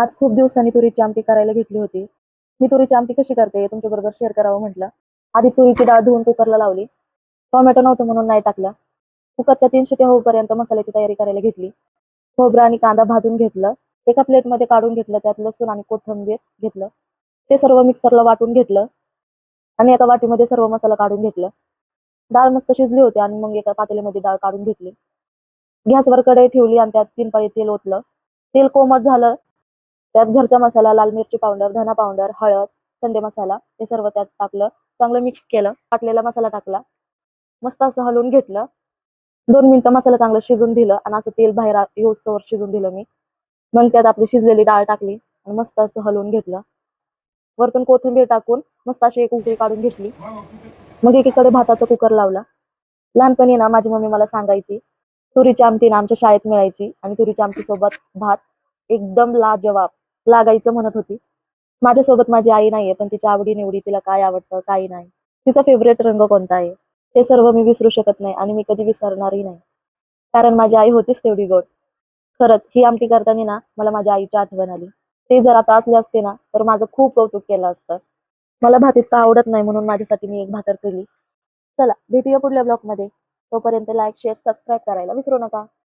आज खूप दिवसांनी तुरीची आमटी करायला घेतली होती. मी तुरीची आमटी कशी करते तुमच्याबरोबर शेअर करावं म्हटलं. आधी तुरीची डाळ धुवून कुकरला लावली. टोमॅटो नव्हतं म्हणून नाही टाकला. कुकरच्या 3 शिट्ट्या होईपर्यंत मसाल्याची तयारी करायला घेतली. खोबरं आणि कांदा भाजून घेतलं. एका प्लेटमध्ये काढून घेतलं. त्यात लसूण आणि कोथिंबीर घेतलं. ते सर्व मिक्सरला वाटून घेतलं आणि एका वाटीमध्ये सर्व मसाला काढून घेतलं. डाळ मस्त शिजली होती आणि मग एका पातेल्यामध्ये डाळ काढून घेतली. गॅसवर कढई ठेवली आणि त्यात 3 पळी तेल ओतलं. तेल कोमट झालं. त्यात घरचा मसाला, लाल मिरची पावडर, धना पावडर, हळद, संडे मसाला हे सर्व त्यात टाकलं. चांगलं मिक्स केलं. टाकलेला मसाला टाकला. मस्त असं हलवून घेतलं. 2 मिनिटं मसाला चांगलं शिजून दिलं आणि असं तेल बाहेर येऊस्तोवर शिजून दिलं मी. मग त्यात आपली शिजलेली डाळ टाकली आणि मस्त असं हलवून घेतलं. वरतून कोथिंबीर टाकून मस्त अशी एक उकळी काढून घेतली. मग एकीकडे भाताचा कुकर लावला. लहानपणी ना माझी मम्मी मला सांगायची, तुरीची आमटी ना आमच्या शाळेत मिळायची आणि तुरीच्या आमटी सोबत भात एकदम लाजवाब लागायचं म्हणत होती. माझ्यासोबत माझी आई नाहीये, पण तिच्या आवडी-निवडी, तिला काय आवडतं, काय नाही, तिचा फेव्हरेट रंग कोणता आहे, ते सर्व मी विसरू शकत नाही आणि मी कधी विसरणारही नाही. कारण माझी आई होतीच तेवढी गोड. खरंच ही आमटी करताना ना मला माझ्या आईची आठवण आली. ते जर आता असले असते ना, तर माझं खूप कौतुक केलं असतं. मला भात इतका आवडत नाही म्हणून माझ्यासाठी मी एक भाकर केली. चला भेटूया पुढल्या ब्लॉगमध्ये. तोपर्यंत लाईक, शेअर, सबस्क्राईब करायला विसरू नका.